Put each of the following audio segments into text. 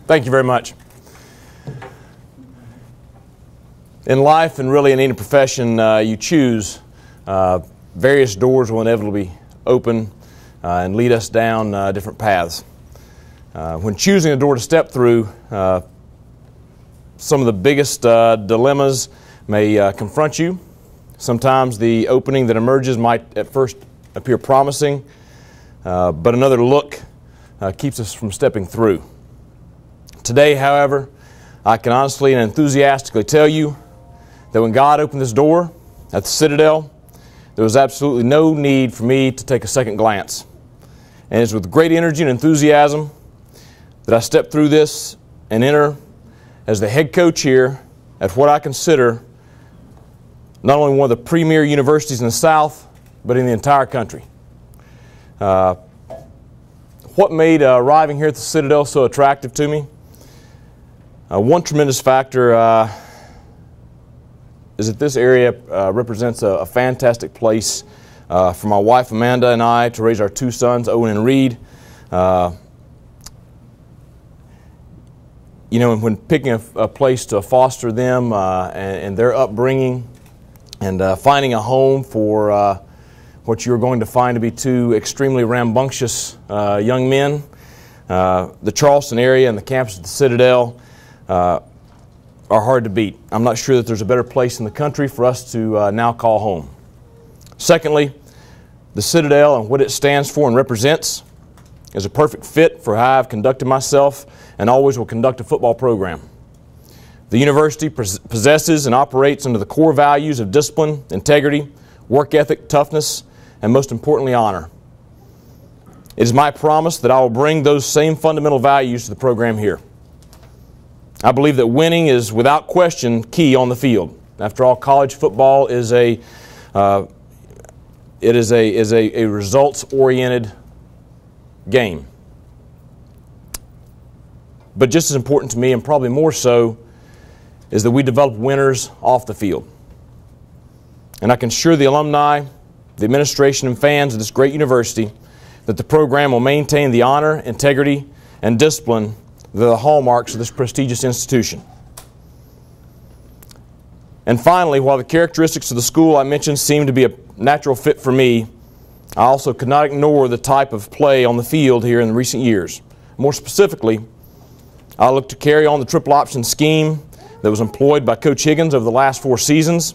Thank you very much. In life, and really in any profession you choose, various doors will inevitably open and lead us down different paths. When choosing a door to step through, some of the biggest dilemmas may confront you. Sometimes the opening that emerges might at first appear promising, but another look keeps us from stepping through. Today, however, I can honestly and enthusiastically tell you that when God opened this door at the Citadel, there was absolutely no need for me to take a second glance. And it's with great energy and enthusiasm that I step through this and enter as the head coach here at what I consider not only one of the premier universities in the South, but in the entire country. What made arriving here at the Citadel so attractive to me? One tremendous factor is that this area represents a fantastic place for my wife Amanda and I to raise our two sons, Owen and Reed. You know, when picking a place to foster them and their upbringing and finding a home for what you're going to find to be two extremely rambunctious young men, the Charleston area and the campus of the Citadel are hard to beat. I'm not sure that there's a better place in the country for us to now call home. Secondly, the Citadel and what it stands for and represents is a perfect fit for how I've conducted myself and always will conduct a football program. The university possesses and operates under the core values of discipline, integrity, work ethic, toughness, and most importantly, honor. It is my promise that I will bring those same fundamental values to the program here. I believe that winning is without question key on the field. After all, college football is a results-oriented game. But just as important to me, and probably more so, is that we develop winners off the field. And I can assure the alumni, the administration, and fans of this great university that the program will maintain the honor, integrity, and discipline that are the hallmarks of this prestigious institution. And finally, while the characteristics of the school I mentioned seem to be a natural fit for me, I also could not ignore the type of play on the field here in recent years. More specifically, I look to carry on the triple option scheme that was employed by Coach Higgins over the last 4 seasons.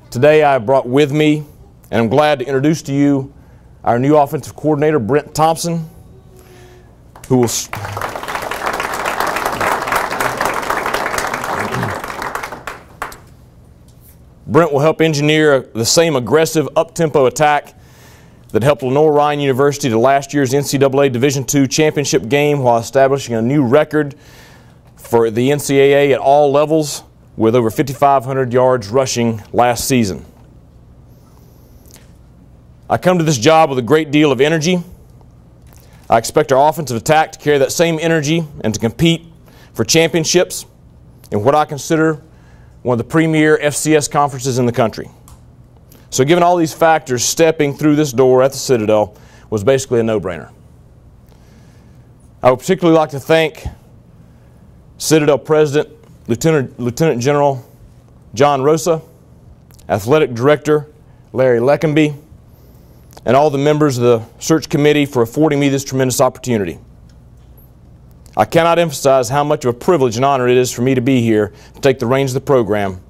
Today I have brought with me, and I'm glad to introduce to you, our new offensive coordinator, Brent Thompson, who will Brent will help engineer the same aggressive up-tempo attack that helped Lenoir-Rhyne University to last year's NCAA Division II championship game while establishing a new record for the NCAA at all levels with over 5,500 yards rushing last season. I come to this job with a great deal of energy. I expect our offensive attack to carry that same energy and to compete for championships in what I consider one of the premier FCS conferences in the country. So given all these factors, stepping through this door at the Citadel was basically a no-brainer. I would particularly like to thank Citadel President, Lieutenant General John Rosa, Athletic Director Larry Leckenby, and all the members of the search committee for affording me this tremendous opportunity. I cannot emphasize how much of a privilege and honor it is for me to be here to take the reins of the program.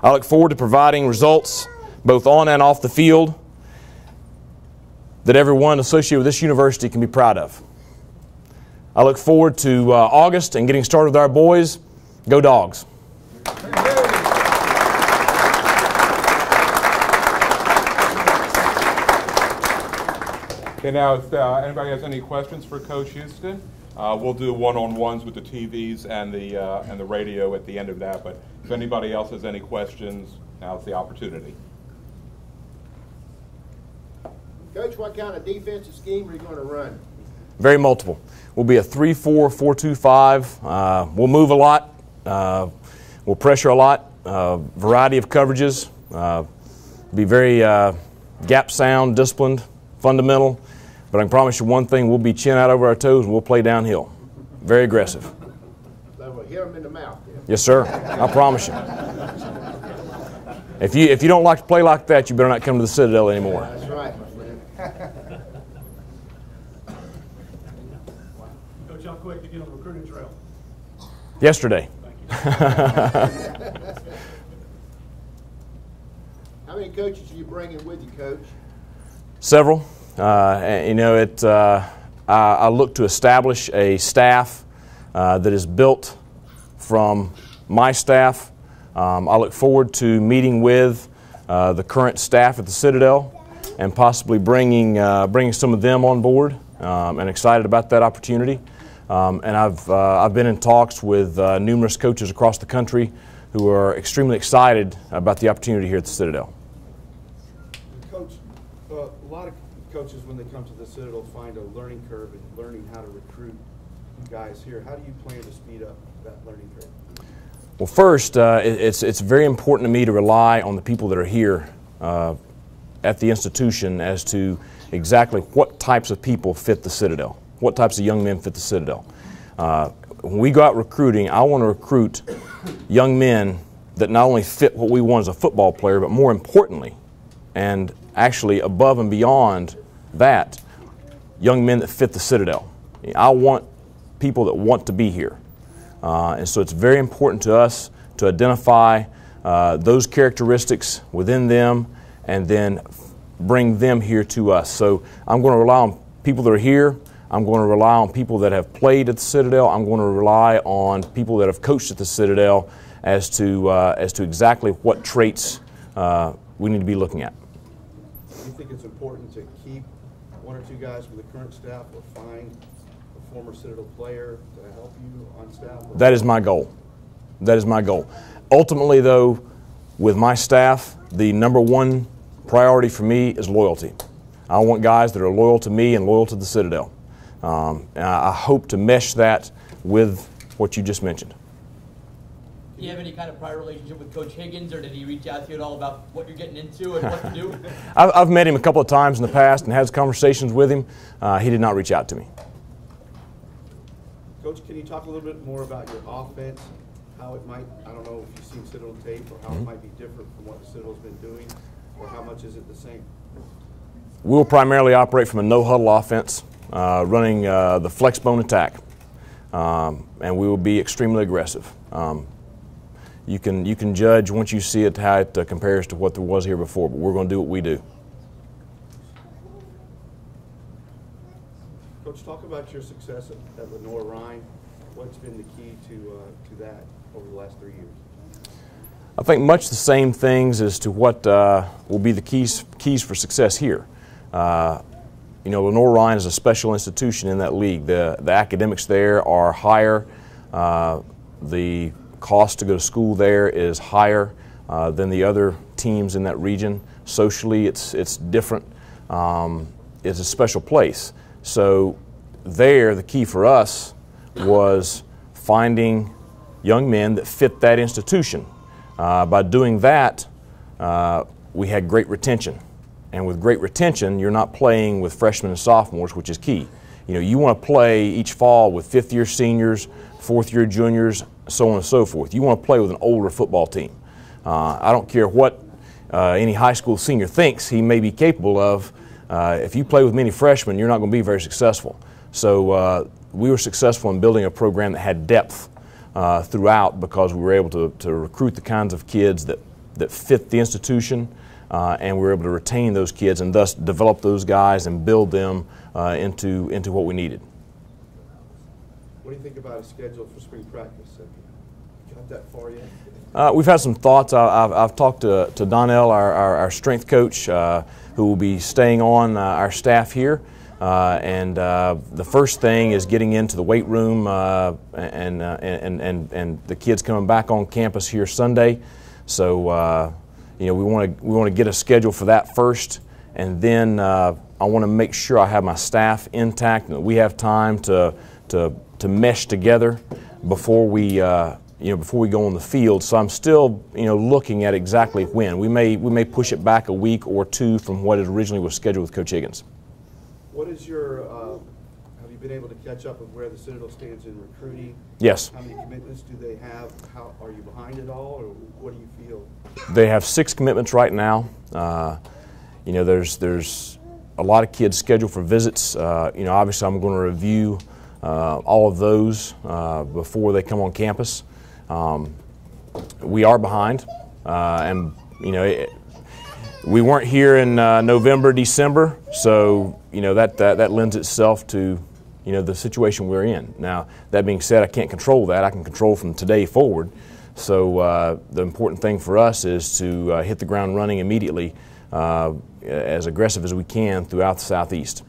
I look forward to providing results both on and off the field that everyone associated with this university can be proud of. I look forward to August and getting started with our boys. Go Dogs! Okay, now if anybody has any questions for Coach Houston, we'll do one-on-ones with the TVs and the radio at the end of that. But if anybody else has any questions, now's the opportunity. Coach, what kind of defensive scheme are you going to run? Very multiple. We'll be a 3-4, 4-2-5. We'll move a lot. We'll pressure a lot. Variety of coverages. Be very gap sound, disciplined, fundamental. But I can promise you one thing, we'll be chin out over our toes and we'll play downhill. Very aggressive. So we'll hit them in the mouth then. Yes, sir. I promise you. If you don't like to play like that, you better not come to the Citadel anymore. That's right, my friend. Coach, how quick to get on the recruiting trail? Yesterday. How many coaches are you bringing with you, Coach? Several. You know, I look to establish a staff that is built from my staff. I look forward to meeting with the current staff at the Citadel and possibly bringing some of them on board, and excited about that opportunity. And I've been in talks with numerous coaches across the country who are extremely excited about the opportunity here at the Citadel. Coach, a lot of coaches when they come to the Citadel find a learning curve in learning how to recruit guys here. How do you plan to speed up that learning curve? Well, first, it's very important to me to rely on the people that are here at the institution as to exactly what types of people fit the Citadel, what types of young men fit the Citadel. When we go out recruiting, I want to recruit young men that not only fit what we want as a football player, but more importantly, and actually above and beyond that, young men that fit the Citadel. I want people that want to be here. And so it's very important to us to identify those characteristics within them and then bring them here to us. So I'm going to rely on people that are here. I'm going to rely on people that have played at the Citadel. I'm going to rely on people that have coached at the Citadel as to exactly what traits we need to be looking at. Do you think it's important to keep one or two guys from the current staff or find a former Citadel player to help you on staff? That is my goal. That is my goal. Ultimately, though, with my staff, the number one priority for me is loyalty. I want guys that are loyal to me and loyal to the Citadel. And I hope to mesh that with what you just mentioned. Do you have any kind of prior relationship with Coach Higgins, or did he reach out to you at all about what you're getting into and what to do? I've met him a couple of times in the past and had conversations with him. He did not reach out to me. Coach, can you talk a little bit more about your offense, how it might, I don't know if you've seen Citadel tape, or how it might be different from what the Citadel's been doing, or how much is it the same? We'll primarily operate from a no-huddle offense, running the flex bone attack, and we will be extremely aggressive. You can judge once you see it how it compares to what there was here before, but we're going to do what we do. Coach, talk about your success at Lenoir-Rhyne. What's been the key to that over the last 3 years? I think much the same things as to what will be the keys for success here. You know, Lenoir-Rhyne is a special institution in that league. The academics there are higher. The cost to go to school there is higher than the other teams in that region. Socially, it's different. It's a special place. So there, the key for us was finding young men that fit that institution. By doing that, we had great retention. And with great retention, you're not playing with freshmen and sophomores, which is key. You know, you want to play each fall with fifth-year seniors, fourth-year juniors, so on and so forth. You want to play with an older football team. I don't care what any high school senior thinks he may be capable of. If you play with many freshmen, you're not going to be very successful. So we were successful in building a program that had depth throughout, because we were able to recruit the kinds of kids that fit the institution, and we were able to retain those kids and thus develop those guys and build them into what we needed. What do you think about a schedule for spring practice? Have you got that far yet? We've had some thoughts. I've talked to Donnell, our strength coach, who will be staying on our staff here. And the first thing is getting into the weight room and the kids coming back on campus here Sunday. So you know, we want to get a schedule for that first, and then I want to make sure I have my staff intact and that we have time to mesh together before we before we go on the field. So I'm still looking at exactly when. We may push it back a week or two from what it originally was scheduled with Coach Higgins. What is your, have you been able to catch up with where the Citadel stands in recruiting? Yes. How many commitments do they have? How are you behind at all, or what do you feel? They have 6 commitments right now. You know, there's a lot of kids scheduled for visits. You know, obviously I'm going to review all of those before they come on campus. We are behind, and you know, we weren't here in November, December, so you know that lends itself to the situation we're in. Now, that being said, I can't control that. I can control from today forward. So the important thing for us is to hit the ground running immediately, as aggressive as we can throughout the Southeast.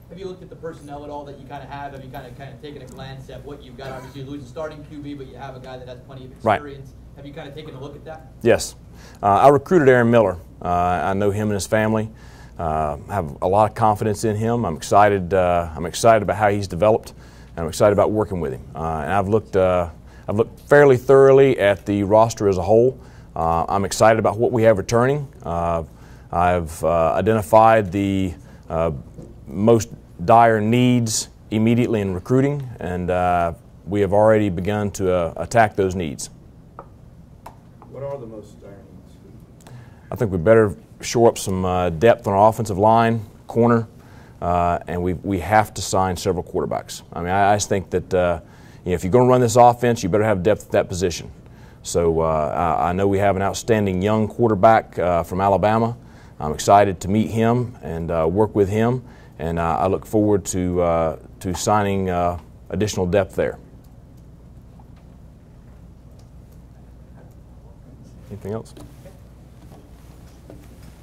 Have you looked at the personnel at all that you kind of have? Have you kind of taken a glance at what you've got? Obviously, you lose a starting QB, but you have a guy that has plenty of experience. Right. Have you kind of taken a look at that? Yes. I recruited Aaron Miller. I know him and his family. I have a lot of confidence in him. I'm excited about how he's developed, and I'm excited about working with him. And I've looked fairly thoroughly at the roster as a whole. I'm excited about what we have returning. I've identified the most dire needs immediately in recruiting, and we have already begun to attack those needs. What are the most dire needs? I think we better shore up some depth on our offensive line, corner, and we have to sign several quarterbacks. I mean, I just think that if you're going to run this offense, you better have depth at that position. So I know we have an outstanding young quarterback from Alabama. I'm excited to meet him and work with him, and I look forward to signing additional depth there. Anything else?